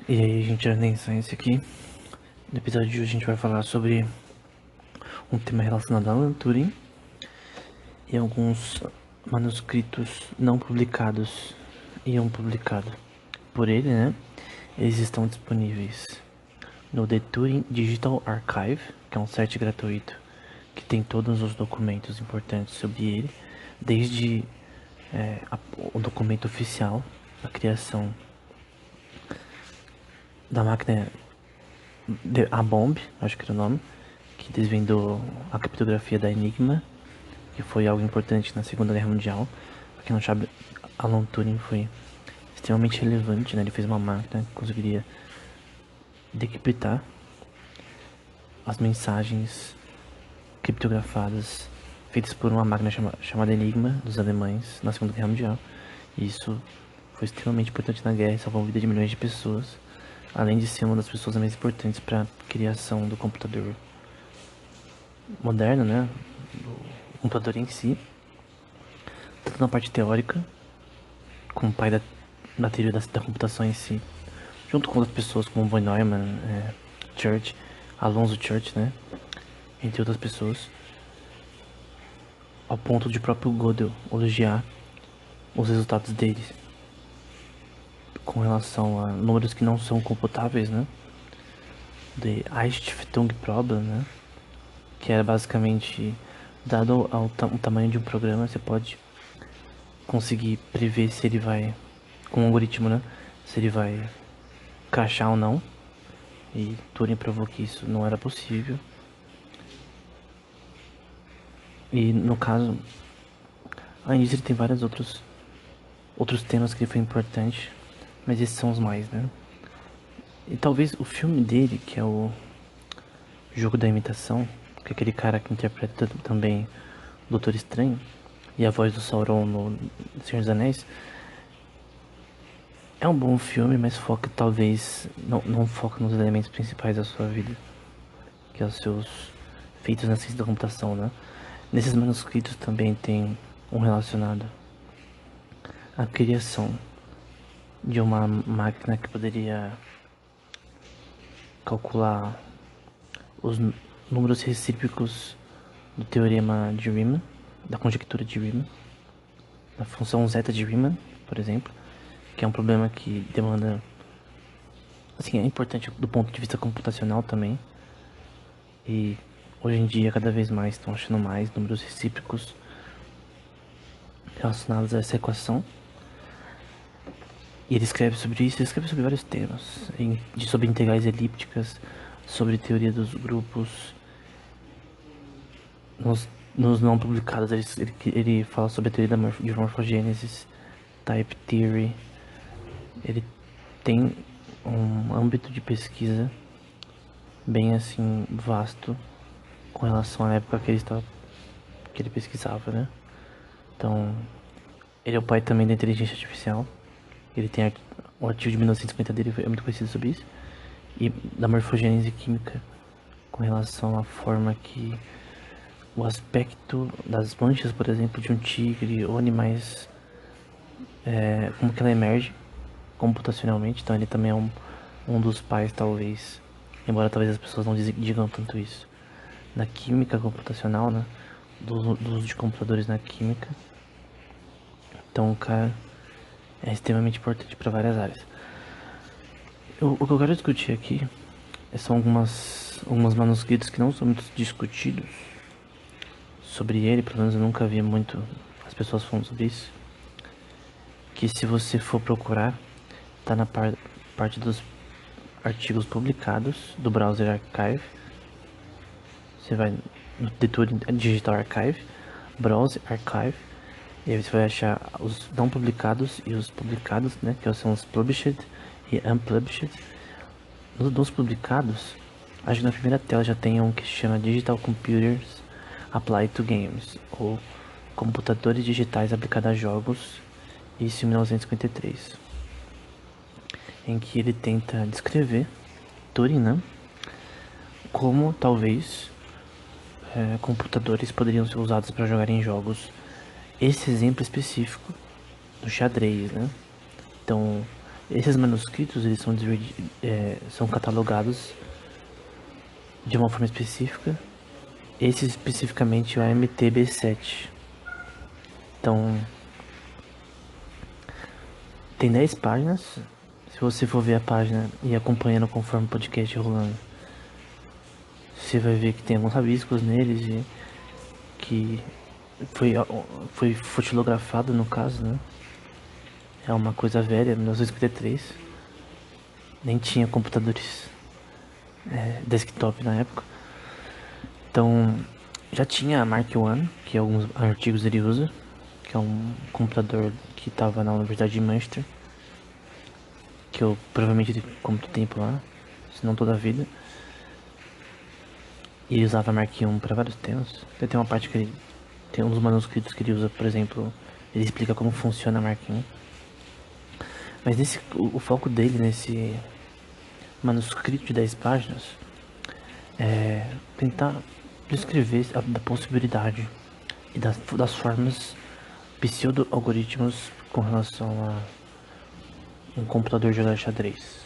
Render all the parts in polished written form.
E aí, gente, Arnen Science aqui. No episódio de hoje a gente vai falar sobre um tema relacionado a Alan Turing e alguns manuscritos não publicados e um publicado por ele, né? Eles estão disponíveis no The Turing Digital Archive, que é um site gratuito que tem todos os documentos importantes sobre ele, desde o documento oficial, a criação da máquina a Bomb, acho que era o nome, que desvendou a criptografia da Enigma, que foi algo importante na Segunda Guerra Mundial. Pra quem não sabe, Alan Turing foi extremamente relevante, né? Ele fez uma máquina que conseguiria decriptar as mensagens criptografadas feitas por uma máquina chamada Enigma dos alemães na Segunda Guerra Mundial. E isso foi extremamente importante na guerra e salvou a vida de milhões de pessoas, além de ser uma das pessoas mais importantes para a criação do computador moderno, né? O computador em si, tanto na parte teórica, como pai da teoria da computação em si, junto com outras pessoas como von Neumann, Church, Alonso Church, né? Entre outras pessoas, ao ponto de próprio Gödel elogiar os resultados deles com relação a números que não são computáveis, né? De Einstein Problem, né? Que era basicamente, dado o tamanho de um programa, você pode conseguir prever se ele vai, com um algoritmo, né? Se ele vai crashar ou não. E Turing provou que isso não era possível. E no caso, além disso, ele tem vários outros temas que foi importante, mas esses são os mais, né? E talvez o filme dele, que é o Jogo da Imitação, que é aquele cara que interpreta também o Doutor Estranho e a voz do Sauron no Senhor dos Anéis, é um bom filme, mas foca talvez, não foca nos elementos principais da sua vida, que é os seus feitos na ciência da computação, né? Nesses manuscritos também tem um relacionado à criação de uma máquina que poderia calcular os números recíprocos do teorema de Riemann, da conjectura de Riemann, da função zeta de Riemann, por exemplo, que é um problema que demanda, assim, é importante do ponto de vista computacional também. E hoje em dia cada vez mais estão achando mais números recíprocos relacionados a essa equação. E ele escreve sobre isso, ele escreve sobre vários temas, sobre integrais elípticas, sobre teoria dos grupos. Nos não publicados, ele fala sobre a teoria de morfogênese, type theory. Ele tem um âmbito de pesquisa bem assim vasto com relação à época que ele pesquisava, né? Então, ele é o pai também da inteligência artificial. Ele tem o artigo de 1950 dele é muito conhecido sobre isso. E da morfogênese química com relação à forma que o aspecto das manchas, por exemplo, de um tigre ou animais, como que ela emerge computacionalmente. Então ele também é um dos pais, talvez, embora talvez as pessoas não digam tanto isso, da química computacional, né? Do uso de computadores na química. Então o cara é extremamente importante para várias áreas. O que eu quero discutir aqui são alguns manuscritos que não são muito discutidos sobre ele, pelo menos eu nunca vi muito as pessoas falando sobre isso. Que se você for procurar, tá na parte dos artigos publicados do Browser Archive. Você vai no The Turing Digital Archive, Browser Archive, e aí você vai achar os não publicados e os publicados, né, que são os published e unpublished. Nos publicados, acho que na primeira tela já tem um que se chama Digital Computers Applied to Games, ou Computadores Digitais Aplicados a Jogos, isso em 1953, em que ele tenta descrever Turing, né, como talvez computadores poderiam ser usados para jogar em jogos. Esse exemplo específico do xadrez, né? Então, Esses manuscritos, eles são catalogados de uma forma específica. Esse especificamente é o MTB7. Então, tem 10 páginas. Se você for ver a página e acompanhando conforme o podcast rolando, você vai ver que tem alguns rabiscos neles e que foi fotilografado no caso, né? É uma coisa velha, 1953. Nem tinha computadores desktop na época. Então, já tinha a Mark I, que alguns artigos ele usa, que é um computador que estava na Universidade de Manchester, que eu provavelmente ficou muito tempo lá, se não toda a vida. E ele usava a Mark I para vários temas. Tem uma parte que ele tem uns manuscritos que ele usa, por exemplo, ele explica como funciona a Mark I. Mas o foco dele nesse manuscrito de 10 páginas é tentar descrever a possibilidade e das formas pseudo-algoritmos com relação a um computador jogar xadrez.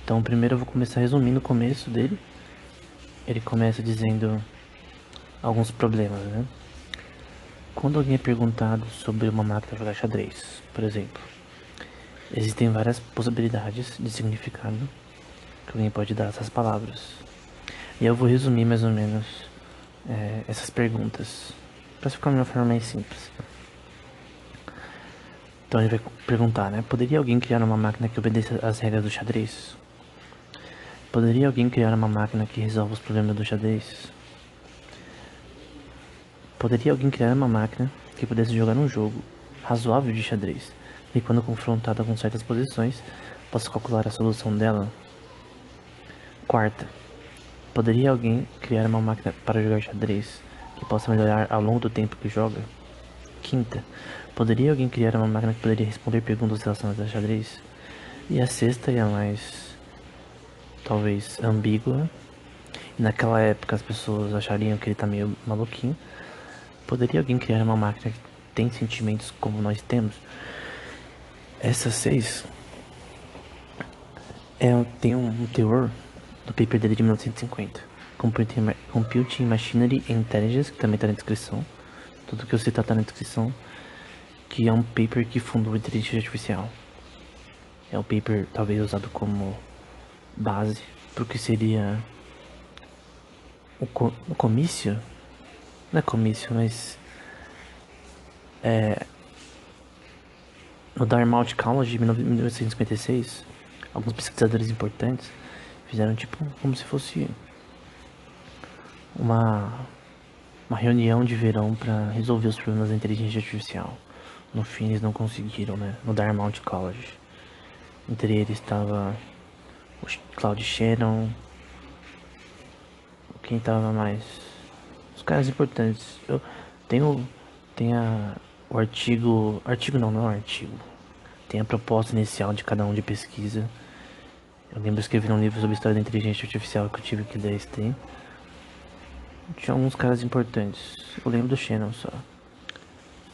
Então, primeiro eu vou começar resumindo o começo dele. Ele começa dizendo alguns problemas, né? Quando alguém é perguntado sobre uma máquina jogar xadrez, por exemplo, existem várias possibilidades de significado que alguém pode dar a essas palavras. E eu vou resumir mais ou menos essas perguntas, para ficar de uma forma mais simples. Então ele vai perguntar, né? Poderia alguém criar uma máquina que obedeça às regras do xadrez? Poderia alguém criar uma máquina que resolva os problemas do xadrez? Poderia alguém criar uma máquina que pudesse jogar um jogo razoável de xadrez e, quando confrontada com certas posições, possa calcular a solução dela? Quarta, poderia alguém criar uma máquina para jogar xadrez que possa melhorar ao longo do tempo que joga? Quinta, poderia alguém criar uma máquina que poderia responder perguntas relacionadas a xadrez? E a sexta e a mais, talvez, ambígua, e naquela época as pessoas achariam que ele tá meio maluquinho. Poderia alguém criar uma máquina que tem sentimentos como nós temos? Essas seis tem um teor do paper dele de 1950. Computing Machinery and Intelligence, que também está na descrição. Tudo que eu citar tá na descrição. Que é um paper que fundou a inteligência artificial. É o paper talvez usado como base para o que seria o comício. Não é comício, mas no Dartmouth College de 1956, alguns pesquisadores importantes fizeram tipo como se fosse uma reunião de verão para resolver os problemas da inteligência artificial. No fim eles não conseguiram, né? No Dartmouth College. Entre eles estava o Claude Shannon. Quem tava mais? Os caras importantes. Tem o artigo. Artigo não, não é um artigo. Tem a proposta inicial de cada um de pesquisa. Eu lembro de escrever um livro sobre a história da inteligência artificial que eu tive que ler esse tempo. Tinha alguns caras importantes. Eu lembro do Shannon só.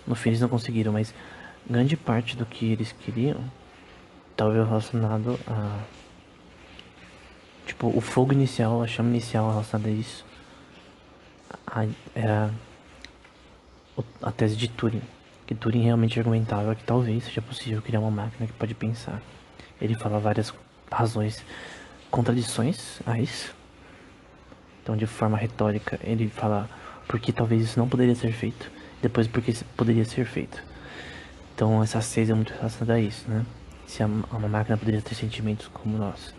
No fim eles não conseguiram, mas grande parte do que eles queriam estava relacionado a, tipo, o fogo inicial, a chama inicial relacionada a isso era a tese de Turing. Que Turing realmente argumentava que talvez seja possível criar uma máquina que pode pensar. Ele fala várias razões, contradições a isso. Então, de forma retórica, ele fala por que talvez isso não poderia ser feito, depois por que isso poderia ser feito. Então, essa tese é muito relacionada a isso, né? Se uma máquina poderia ter sentimentos como nós.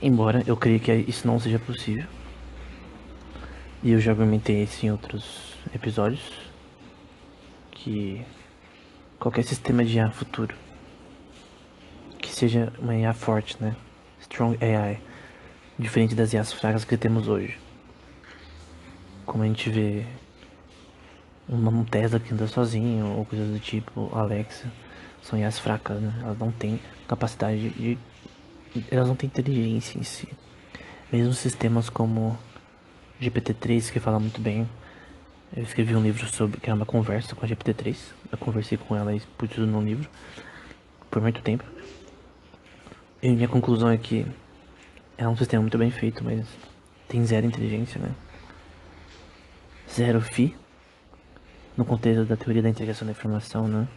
Embora eu creia que isso não seja possível. E eu já argumentei isso em outros episódios. Que qualquer sistema de IA futuro, que seja uma IA forte, né? Strong AI, diferente das IAs fracas que temos hoje. Como a gente vê um Tesla que anda sozinho, ou coisas do tipo, Alexa. São IAs fracas, né? Elas não têm capacidade de... Elas não têm inteligência em si. Mesmo sistemas como GPT-3, que fala muito bem. Eu escrevi um livro sobre, que era uma conversa com a GPT-3. Eu conversei com ela e pus tudo num livro. Por muito tempo. E minha conclusão é que é um sistema muito bem feito, mas tem zero inteligência, né? Zero FI, no contexto da teoria da integração da informação, né?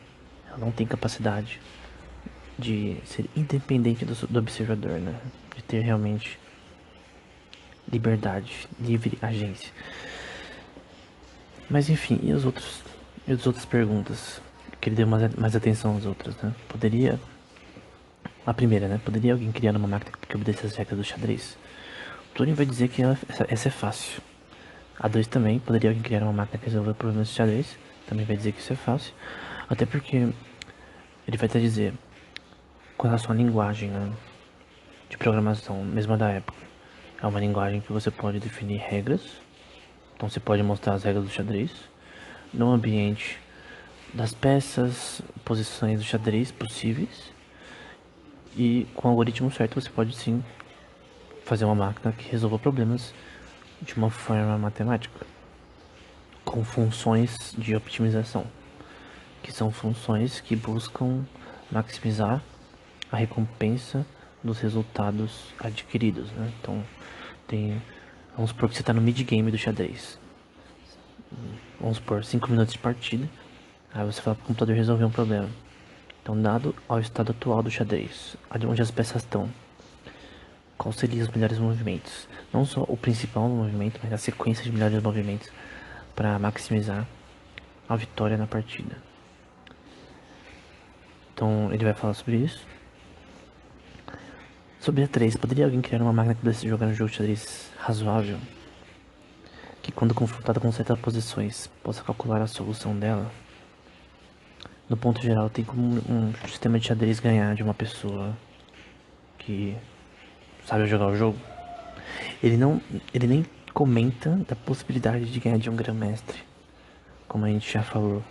Ela não tem capacidade de ser independente do observador, né? De ter realmente liberdade, livre agência. Mas enfim, e as outras perguntas? Que ele deu mais atenção às outras, né? Poderia. A primeira, né? Poderia alguém criar uma máquina que obedecesse as regras do xadrez? O Turing vai dizer que essa é fácil. A 2 também, poderia alguém criar uma máquina que resolva problemas de xadrez? Também vai dizer que isso é fácil. Até porque ele vai até dizer, com relação à linguagem, né? De programação, mesmo da época. É uma linguagem que você pode definir regras. Então você pode mostrar as regras do xadrez no ambiente das peças, posições do xadrez possíveis. E com o algoritmo certo você pode sim fazer uma máquina que resolva problemas de uma forma matemática, com funções de optimização, que são funções que buscam maximizar a recompensa dos resultados adquiridos, né? Então, vamos supor que você está no mid-game do xadrez. Vamos supor 5 minutos de partida. Aí você fala para o computador resolver um problema. Então, dado ao estado atual do xadrez, onde as peças estão, quais seriam os melhores movimentos? Não só o principal movimento, mas a sequência de melhores movimentos para maximizar a vitória na partida. Então, ele vai falar sobre isso. Sobre a 3, poderia alguém criar uma máquina que pudesse jogar um jogo de xadrez razoável? Que quando confrontada com certas posições, possa calcular a solução dela? No ponto geral, tem como um sistema de xadrez ganhar de uma pessoa que sabe jogar o jogo? Ele nem comenta da possibilidade de ganhar de um grão-mestre, como a gente já falou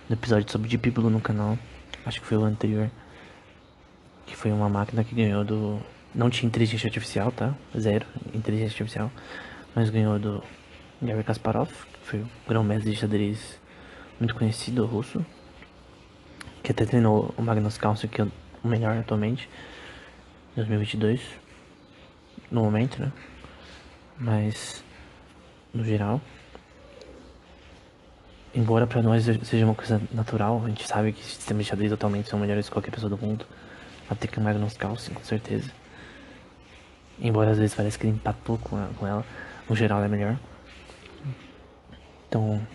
no episódio sobre Deep Blue no canal, acho que foi o anterior, que foi uma máquina que ganhou do... Não tinha inteligência artificial, tá? Zero inteligência artificial, mas ganhou do Garry Kasparov, que foi o grão-mestre de xadrez muito conhecido, russo, que até treinou o Magnus Carlsen, que é o melhor atualmente, em 2022, no momento, né? Mas, no geral, embora pra nós seja uma coisa natural, a gente sabe que sistemas de xadrez atualmente são melhores que qualquer pessoa do mundo, até que o Magnus Carlsen, com certeza. Embora às vezes pareça que ele empatou com ela, no geral ela é melhor. Então,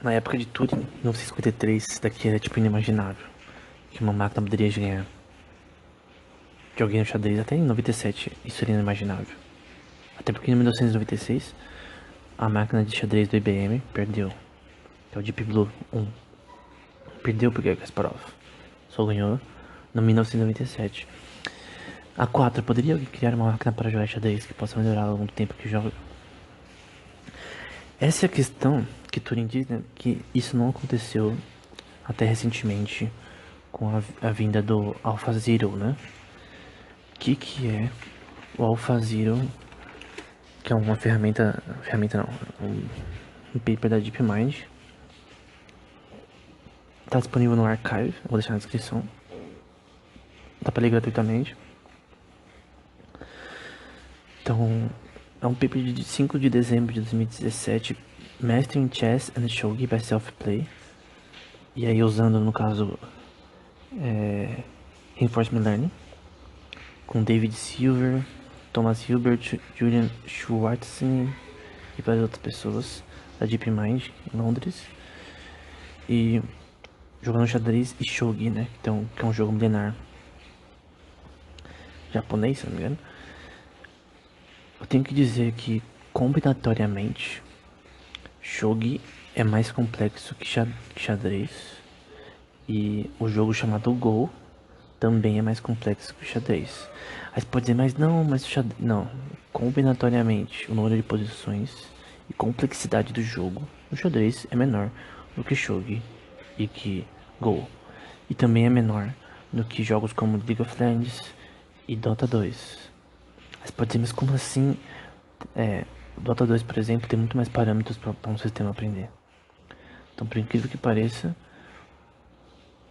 na época de Turing, em 1953, isso daqui era tipo inimaginável. Que uma máquina poderia ganhar de alguém no xadrez. Até em 97, isso era inimaginável. Até porque em 1996, a máquina de xadrez do IBM perdeu. Que é o Deep Blue 1. Perdeu pro Garry Kasparov. Só ganhou no 1997. A 4, poderia alguém criar uma máquina para jogar xadrez que possa melhorar ao longo do tempo que joga? Essa é a questão que Turing diz, né, que isso não aconteceu até recentemente com a vinda do AlphaZero, né? O que é o AlphaZero? Que é uma ferramenta não, um paper da DeepMind. Tá disponível no Archive, eu vou deixar na descrição. Dá pra ler gratuitamente. Então, é um paper de 5 de dezembro de 2017, Mastering Chess and Shogi by Self-Play. E aí usando, no caso, Reinforcement Learning, com David Silver, Thomas Hilbert, Julian Schwartzman e várias outras pessoas da DeepMind, em Londres. E jogando xadrez e shogi, né, então, que é um jogo milenar japonês, se não me engano. Eu tenho que dizer que, combinatoriamente, shogi é mais complexo que xadrez. E o jogo chamado Go também é mais complexo que o xadrez. Aí você pode dizer, mas não, mas o xadrez... Não, combinatoriamente, o número de posições e complexidade do jogo no xadrez é menor do que shogi e que Go. E também é menor do que jogos como League of Legends e Dota 2. Mas pode dizer, mas como assim? O Dota 2, por exemplo, tem muito mais parâmetros para um sistema aprender. Então, por incrível que pareça,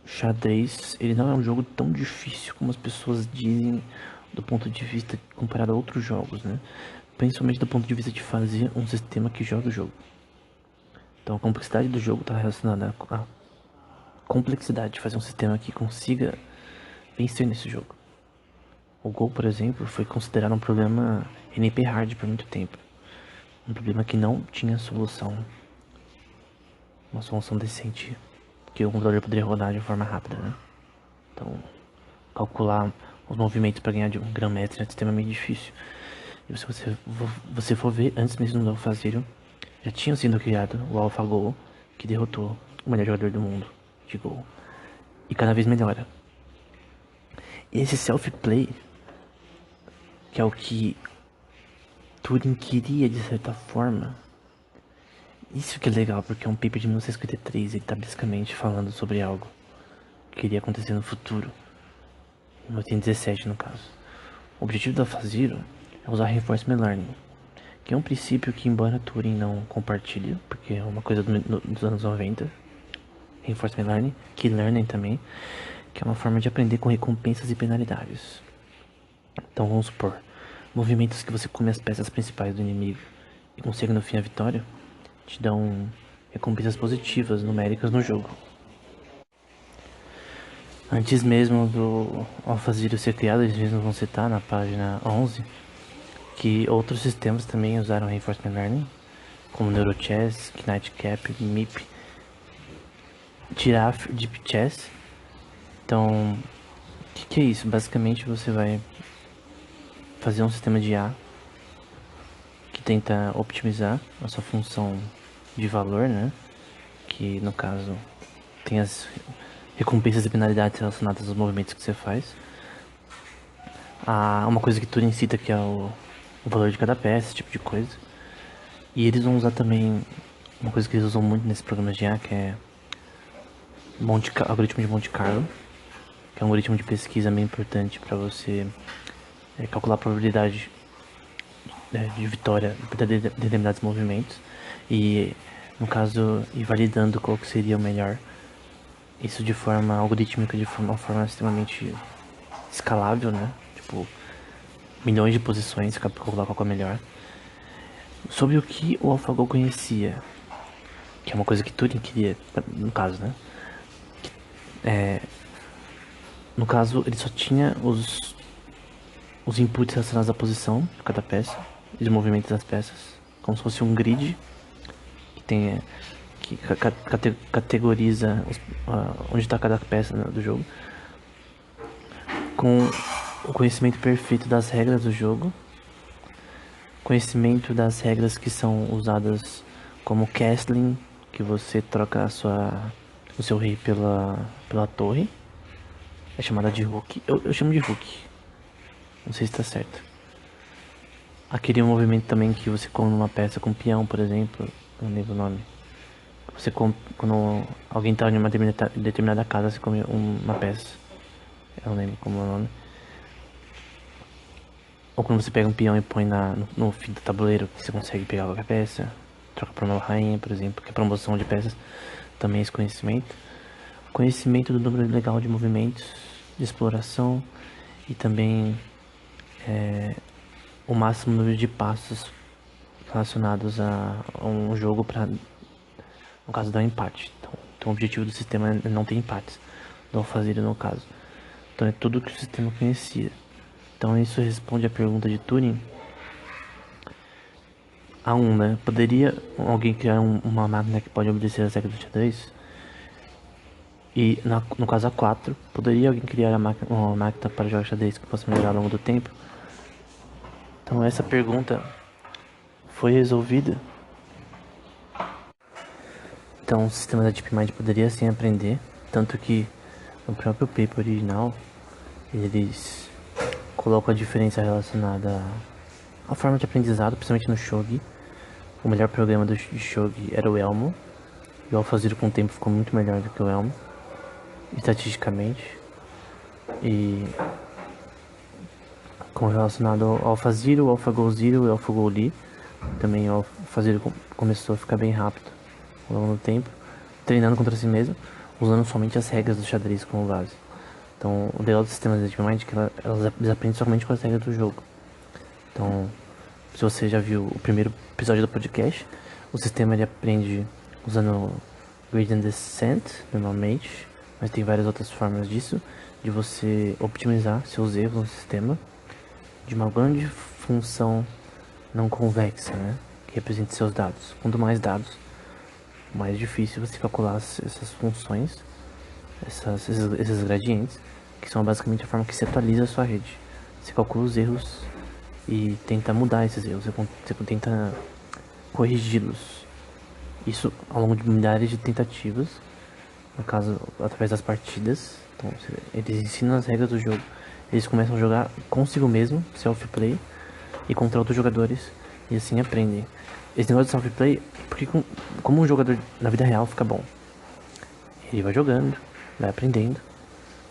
xadrez, ele não é um jogo tão difícil como as pessoas dizem do ponto de vista comparado a outros jogos, né? Principalmente do ponto de vista de fazer um sistema que joga o jogo. Então a complexidade do jogo está relacionada à complexidade de fazer um sistema que consiga vencer nesse jogo. O Go, por exemplo, foi considerado um problema NP hard por muito tempo. Um problema que não tinha solução. Uma solução decente que o computador poderia rodar de forma rápida, né? Então, calcular os movimentos para ganhar de um grão-mestre é extremamente difícil. E se você for ver, antes mesmo do AlphaZero, já tinha sido criado o AlphaGo, que derrotou o melhor jogador do mundo de Go. E cada vez melhora. E esse self-play, que é o que Turing queria de certa forma, isso que é legal, porque é um paper de 1953, ele tá basicamente falando sobre algo que iria acontecer no futuro, em 1917 no caso. O objetivo da AlphaZero é usar Reinforcement Learning, que é um princípio que, embora Turing não compartilhe, porque é uma coisa dos anos 90, Reinforcement Learning, Key Learning também, que é uma forma de aprender com recompensas e penalidades. Então vamos supor, movimentos que você come as peças principais do inimigo e consegue no fim a vitória, te dão recompensas positivas numéricas no jogo. Antes mesmo do AlphaZero ser criado, eles mesmos vão citar na página 11 que outros sistemas também usaram Reinforcement Learning, como NeuroChess, KnightCap, MIP, Giraffe, Deep Chess. Então, o que é isso? Basicamente você vai fazer um sistema de IA que tenta optimizar a sua função de valor, né? Que no caso tem as recompensas e penalidades relacionadas aos movimentos que você faz. Uma coisa que Turing cita que é o valor de cada peça, esse tipo de coisa. E eles vão usar também uma coisa que eles usam muito nesse programa de IA, que é algoritmo de Monte Carlo, que é um algoritmo de pesquisa bem importante para você calcular a probabilidade de vitória de determinados movimentos e, no caso, ir validando qual que seria o melhor. Isso de forma algorítmica, de uma forma extremamente escalável, né? Tipo, milhões de posições para calcular qual que é o melhor. Sobre o que o AlphaGo conhecia, que é uma coisa que Turing queria, no caso, né? No caso, ele só tinha os inputs relacionados à posição de cada peça e os movimentos das peças, como se fosse um grid que tem que categoriza onde está cada peça do jogo, com o conhecimento perfeito das regras do jogo, conhecimento das regras que são usadas como castling, que você troca o seu rei pela torre, é chamada de rook. Eu chamo de rook, não sei se está certo. Aquele movimento também que você come numa peça com peão, por exemplo, não lembro o nome. Você quando alguém tá em uma determinada casa, você come uma peça. Eu não lembro como é o nome. Ou quando você pega um peão e põe no fim do tabuleiro, você consegue pegar qualquer peça. Troca por uma rainha, por exemplo, que é promoção de peças. Também esse conhecimento. Conhecimento do número legal de movimentos, de exploração. E também o máximo número de passos relacionados a um jogo para, no caso, dar um empate. Então o objetivo do sistema é não ter empates. Do AlphaZero no caso. Então é tudo que o sistema conhecia. Então isso responde à pergunta de Turing. A1, né? Poderia alguém criar uma máquina que pode obedecer às regras do xadrez? E no caso A4, poderia alguém criar uma máquina para jogar xadrez que possa melhorar ao longo do tempo? Então essa pergunta foi resolvida. Então o sistema da DeepMind poderia sim aprender, tanto que no próprio paper original eles colocam a diferença relacionada à forma de aprendizado, principalmente no Shogi. O melhor programa de Shogi era o Elmo, e o AlphaZero com o tempo ficou muito melhor do que o Elmo, estatisticamente. E com relacionado ao AlphaZero, o AlphaGo Zero e o AlphaGo Lee, também o AlphaZero começou a ficar bem rápido ao longo do tempo, treinando contra si mesmo. usando somente as regras do xadrez como base. Então, o legal do sistema de Deep Mind é que eles aprendem somente com as regras do jogo. Então, se você já viu o primeiro episódio do podcast, o sistema ele aprende usando Gradient Descent, normalmente, mas tem várias outras formas disso, de você optimizar seus erros no sistema de uma grande função não convexa, né, que representa seus dados. Quanto mais dados, mais difícil você calcular essas funções, esses gradientes, que são basicamente a forma que se atualiza a sua rede. Você calcula os erros e tenta mudar esses erros, você tenta corrigi-los. Isso ao longo de milhares de tentativas, no caso, através das partidas. Então, eles ensinam as regras do jogo, eles começam a jogar consigo mesmo, self-play, e contra outros jogadores, e assim aprendem. Esse negócio de self-play, porque como um jogador na vida real fica bom, ele vai jogando, vai aprendendo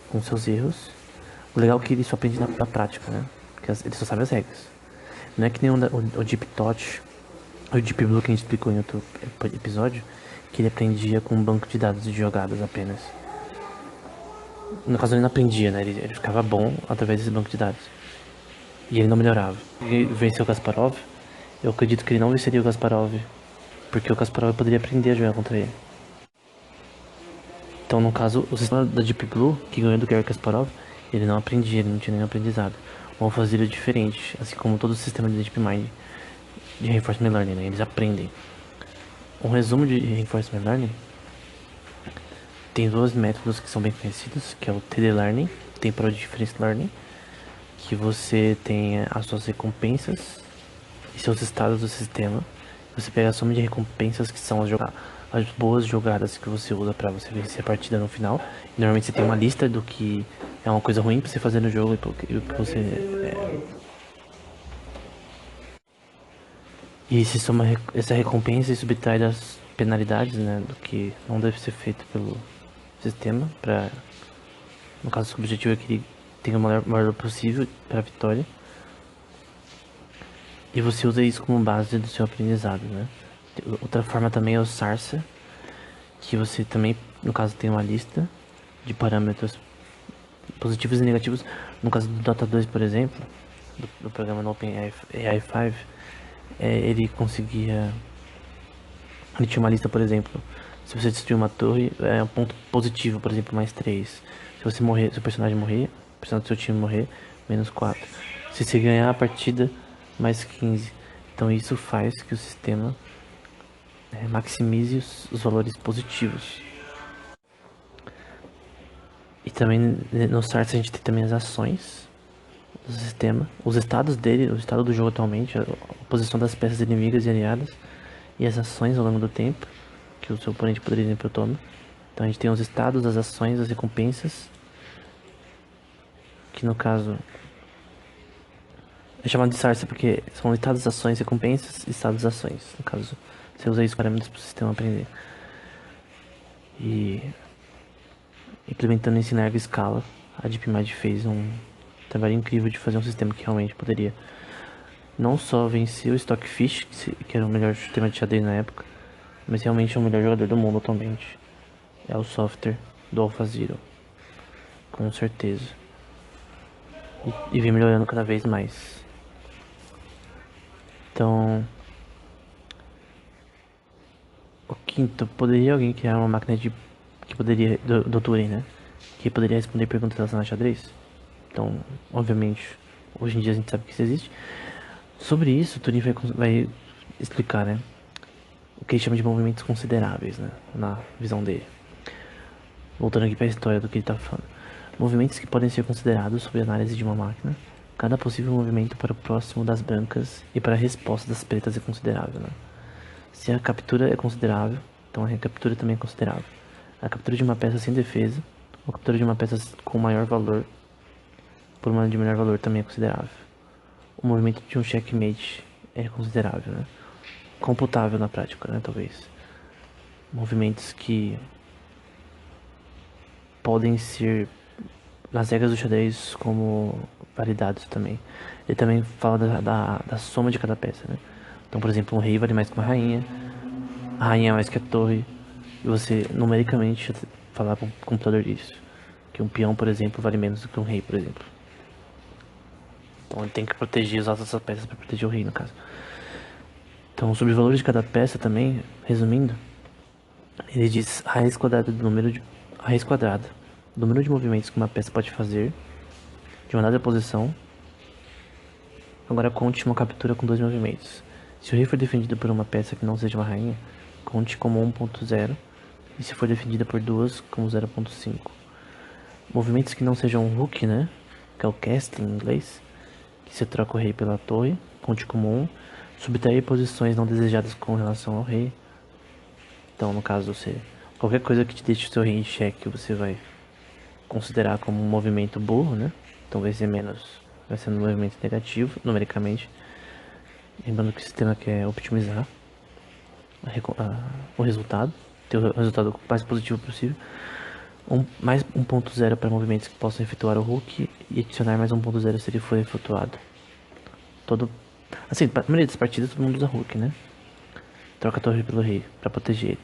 com seus erros. O legal é que ele só aprende na prática, né? Porque ele só sabe as regras. Não é que nem o Deep Touch, o Deep Blue que a gente explicou em outro episódio, que ele aprendia com um banco de dados de jogadas apenas. No caso ele não aprendia, né? Ele ficava bom através desse banco de dados. E ele não melhorava. Ele venceu o Kasparov. Eu acredito que ele não venceria o Kasparov, porque o Kasparov poderia aprender a jogar contra ele. Então, no caso, o sistema da Deep Blue, que ganhou do Garry Kasparov, ele não aprendia, ele não tinha nenhum aprendizado. O AlphaZero é diferente, assim como todo o sistema de Deep Mind de Reinforcement Learning, né? Eles aprendem. Um resumo de Reinforcement Learning tem dois métodos que são bem conhecidos, que é o TD Learning, Temporal Difference Learning, que você tem as suas recompensas e seus estados do sistema. Você pega a soma de recompensas que são as boas jogadas que você usa para você vencer a partida no final. E normalmente você tem uma lista do que é uma coisa ruim para você fazer no jogo e o que você e se soma essa recompensa e subtrai das penalidades, né, do que não deve ser feito pelo sistema para, no caso, o objetivo é que ele tenha o maior possível para a vitória. E você usa isso como base do seu aprendizado, né? Outra forma também é o Sarsa, que você também, no caso, tem uma lista de parâmetros positivos e negativos. No caso do Dota 2, por exemplo, do programa no OpenAI 5, ele conseguia... Ele tinha uma lista, por exemplo, se você destruir uma torre, é um ponto positivo, por exemplo, mais 3. Se você morrer, se o personagem morrer, o personagem do seu time morrer, menos 4. Se você ganhar a partida, mais 15. Então isso faz que o sistema maximize os valores positivos. E também no SARS a gente tem também as ações do sistema, os estados dele, o estado do jogo atualmente, a posição das peças inimigas e aliadas, e as ações ao longo do tempo que o seu oponente poderia exemplo toma. Então a gente tem os estados, as ações, as recompensas, que no caso é chamado de SARS porque são estados, ações, recompensas e estados, ações. No caso, você usa isso parâmetros para o sistema aprender. E implementando isso em larga escala, a DeepMind fez um trabalho incrível de fazer um sistema que realmente poderia não só vencer o Stockfish, que era o melhor sistema de xadrez na época, mas realmente é o melhor jogador do mundo atualmente. É o software do AlphaZero, com certeza. E vem melhorando cada vez mais. Então, o quinto, poderia alguém criar uma máquina que poderia, do Turing, né? Que poderia responder perguntas relacionadas a xadrez? Então, obviamente, hoje em dia a gente sabe que isso existe. Sobre isso, o Turing vai explicar, né? O que ele chama de movimentos consideráveis, né? Na visão dele. Voltando aqui para a história do que ele está falando. Movimentos que podem ser considerados sob análise de uma máquina. Cada possível movimento para o próximo das brancas e para a resposta das pretas é considerável, né? Se a captura é considerável, então a recaptura também é considerável. A captura de uma peça sem defesa, ou a captura de uma peça com maior valor, por uma de menor valor também é considerável. O movimento de um checkmate é considerável, né? Computável na prática, né, talvez. Movimentos que podem ser, nas regras do xadrez, como validados também. Ele também fala da soma de cada peça, né? Então, por exemplo, um rei vale mais que uma rainha, a rainha é mais que a torre, e você numericamente falar para o computador isso. Que um peão, por exemplo, vale menos do que um rei, por exemplo. Então ele tem que proteger, usar essas peças para proteger o rei, no caso. Então, sobre os valores de cada peça também, resumindo, ele diz raiz quadrada do número de raiz quadrada do número de movimentos que uma peça pode fazer de uma dada posição. Agora conte uma captura com 2 movimentos. Se o rei for defendido por uma peça que não seja uma rainha, conte como 1.0, e se for defendida por 2, como 0.5. Movimentos que não sejam um rook, né? Que é o casting em inglês, que você troca o rei pela torre, conte como 1. Subtrair posições não desejadas com relação ao rei. Então, no caso, qualquer coisa que te deixe o seu rei em xeque, você vai considerar como um movimento burro, né? Então vai ser um movimento negativo, numericamente. Lembrando que o sistema quer optimizar o resultado, ter o resultado mais positivo possível. Mais 1.0 para movimentos que possam efetuar o hook e adicionar mais 1.0 se ele for efetuado. Assim, na maioria das partidas todo mundo usa hook, né? Troca a torre pelo rei para proteger ele.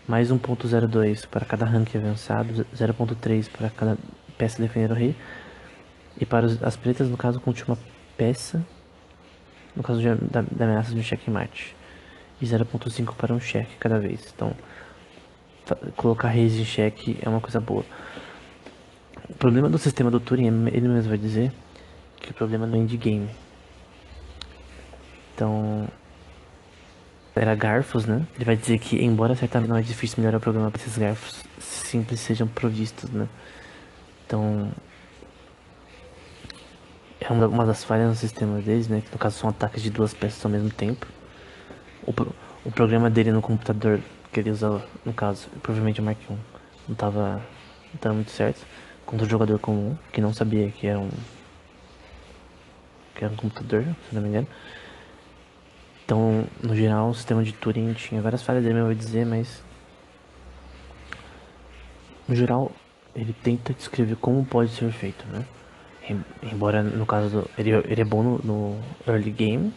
Mais 1.02 para cada rank avançado, 0.3 para cada peça defender o rei. E para as pretas, no caso, conte uma peça, no caso da ameaça de um checkmate. E 0.5 para um cheque cada vez. Então, colocar reis em cheque é uma coisa boa. O problema do sistema do Turing, ele mesmo vai dizer que o problema no endgame. Então, era garfos, né? Ele vai dizer que, embora certamente não é difícil melhorar o programa para esses garfos simples sejam provistos, né? Então, é uma das falhas no sistema deles, né? Que no caso são ataques de 2 peças ao mesmo tempo. O programa dele no computador que ele usava, no caso, provavelmente o Mark I, não tava muito certo. Contra o jogador comum, que não sabia que era um computador, se não me engano. Então, no geral, o sistema de Turing tinha várias falhas dele, eu vou dizer, mas no geral, ele tenta descrever como pode ser feito, né? Embora, no caso, ele é bom no early game,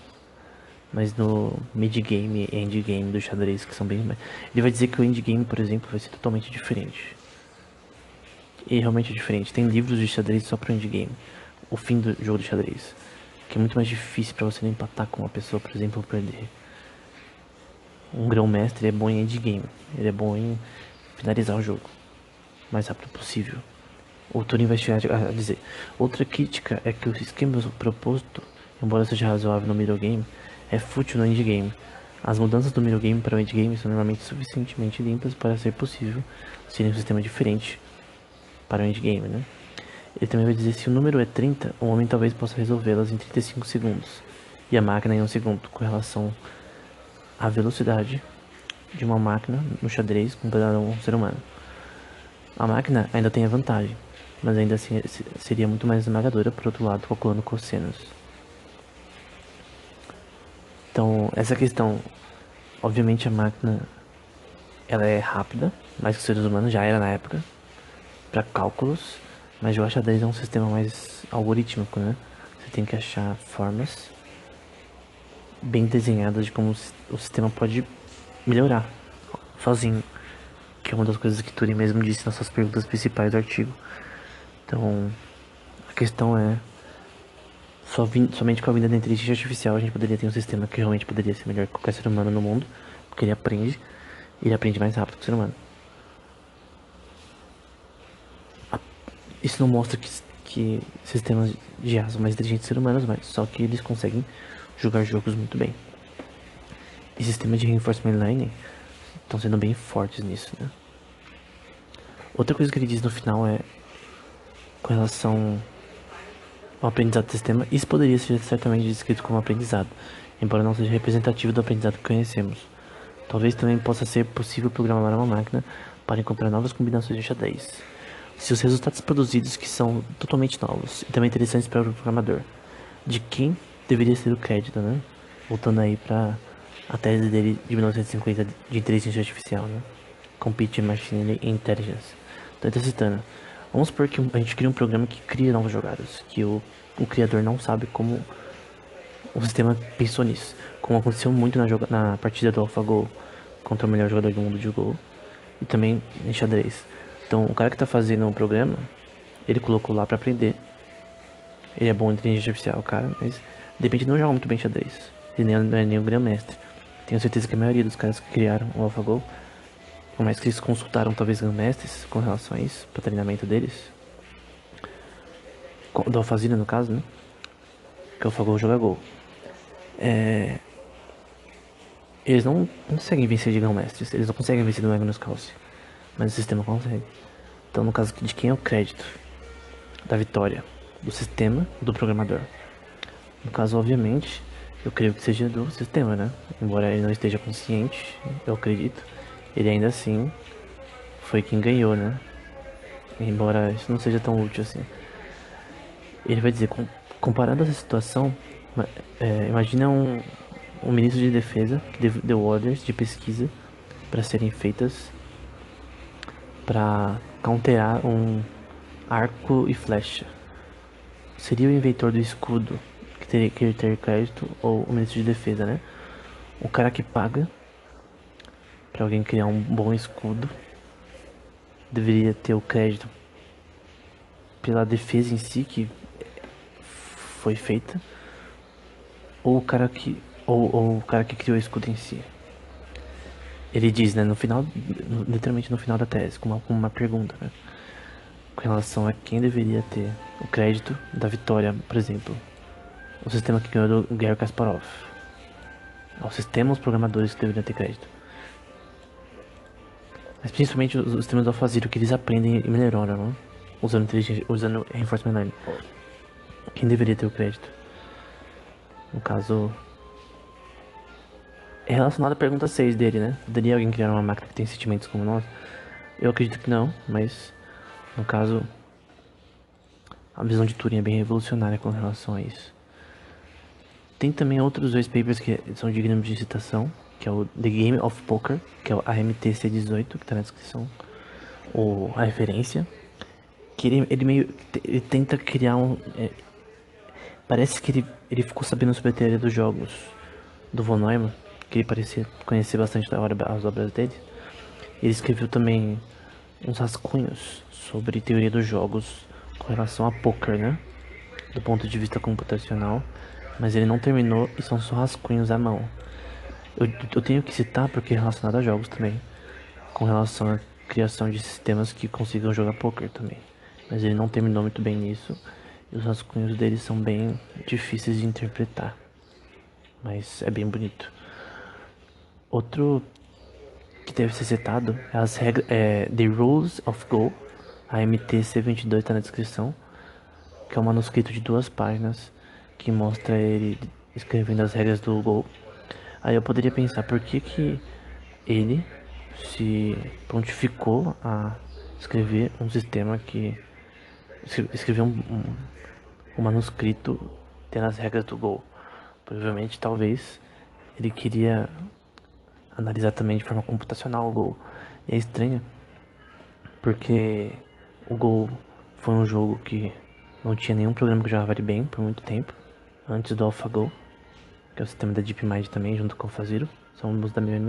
mas no mid game e end game do xadrez, que são bem... Ele vai dizer que o end game, por exemplo, vai ser totalmente diferente. E realmente é diferente. Tem livros de xadrez só pro end game. O fim do jogo de xadrez. Que é muito mais difícil pra você não empatar com uma pessoa, por exemplo, ou perder. Um grão-mestre é bom em end game. Ele é bom em finalizar o jogo o mais rápido possível. O Turing vai chegar a dizer. Outra crítica é que o esquema proposto, embora seja razoável no middle game, é fútil no endgame. As mudanças do middle game para o endgame são normalmente suficientemente limpas para ser possível ser um sistema diferente para o endgame, né? Ele também vai dizer se o número é 30, o homem talvez possa resolvê-las em 35 segundos e a máquina em 1 segundo, com relação à velocidade de uma máquina no xadrez comparada a um ser humano. A máquina ainda tem a vantagem, mas ainda assim seria muito mais esmagadora, por outro lado, calculando cossenos. Então, essa questão, obviamente a máquina, ela é rápida, mais que os seres humanos, já era na época, para cálculos, mas o xadrez é um sistema mais algorítmico, né? Você tem que achar formas bem desenhadas de como o sistema pode melhorar sozinho, que é uma das coisas que Turing mesmo disse nas suas perguntas principais do artigo. Então, a questão é, somente com a vinda da inteligência artificial a gente poderia ter um sistema que realmente poderia ser melhor que qualquer ser humano no mundo, porque ele aprende mais rápido que o ser humano. Isso não mostra que sistemas de IA são mais inteligentes que seres humanos, mas só que eles conseguem jogar jogos muito bem. E sistemas de reinforcement learning estão sendo bem fortes nisso, né? Outra coisa que ele diz no final é com relação ao aprendizado do sistema, isso poderia ser certamente descrito como aprendizado, embora não seja representativo do aprendizado que conhecemos. Talvez também possa ser possível programar uma máquina para encontrar novas combinações de xadrez. Se os resultados produzidos que são totalmente novos e também interessantes para o programador, de quem deveria ser o crédito, né? Voltando aí para a tese dele de 1950 de inteligência artificial, né? Computing Machine Intelligence. Então ele tá citando. Vamos supor que a gente cria um programa que cria novas jogadas, que o criador não sabe como o sistema pensou nisso. Como aconteceu muito na partida do AlphaGo contra o melhor jogador do mundo de Go. e também em xadrez. Então, o cara que tá fazendo o programa, ele colocou lá pra aprender. Ele é bom em inteligência artificial, cara, mas de repente não joga muito bem xadrez. Ele não é nem o grão-mestre. Tenho certeza que a maioria dos caras que criaram o AlphaGo, por mais que eles consultaram talvez grão-mestres com relação a isso, para treinamento deles, do AlphaZilla no caso, né? Que o AlphaGo joga Go. Eles não conseguem vencer de grão-mestres, eles não conseguem vencer do Magnus Calce, mas o sistema consegue. Então, no caso de quem é o crédito da vitória? Do sistema ou do programador? No caso, obviamente, eu creio que seja do sistema, né? Embora ele não esteja consciente, eu acredito, ele ainda assim foi quem ganhou, né? Embora isso não seja tão útil assim. Ele vai dizer, comparando essa situação, imagina um ministro de defesa que deu ordens de pesquisa para serem feitas para counterar um arco e flecha. Seria o inventor do escudo que teria que ter crédito ou o ministro de defesa, né? O cara que paga para alguém criar um bom escudo deveria ter o crédito pela defesa em si que foi feita, ou o cara que ou o cara que criou o escudo em si. Ele diz, né, no final, literalmente no final da tese, com uma pergunta, né, com relação a quem deveria ter o crédito da vitória, por exemplo, o sistema que ganhou do Garry Kasparov. O sistema, os programadores que deveriam ter crédito. Mas principalmente os sistemas do AlphaZilla que eles aprendem e melhoram, né? Usando Reinforcement Learning. Quem deveria ter o crédito? No caso, é relacionado à pergunta 6 dele, né? Poderia alguém criar uma máquina que tem sentimentos como nós? Eu acredito que não, mas no caso, a visão de Turing é bem revolucionária com relação a isso. Tem também outros dois papers que são dignos de citação, que é o The Game of Poker, que é o AMTC18, que está na descrição, ou a referência, que ele tenta criar parece que ele ficou sabendo sobre a teoria dos jogos do von Neumann, que ele parecia conhecer bastante as obras dele. Ele escreveu também uns rascunhos sobre teoria dos jogos com relação a poker, né? Do ponto de vista computacional, mas ele não terminou e são só rascunhos à mão. Eu tenho que citar porque é relacionado a jogos também, com relação à criação de sistemas que consigam jogar poker também. Mas ele não terminou muito bem nisso e os rascunhos dele são bem difíceis de interpretar, mas é bem bonito. Outro que deve ser citado é as regras, The Rules of Go, a MTC22 está na descrição, que é um manuscrito de 2 páginas que mostra ele escrevendo as regras do Go. Aí eu poderia pensar por que ele se prontificou a escrever um sistema que escreveu um manuscrito tendo as regras do Go. Provavelmente, talvez, ele queria analisar também de forma computacional o Go. E é estranho, porque o Go foi um jogo que não tinha nenhum programa que jogava ele bem por muito tempo, antes do AlphaGo, que é o sistema da DeepMind também, junto com o AlphaZero, são ambos da mesma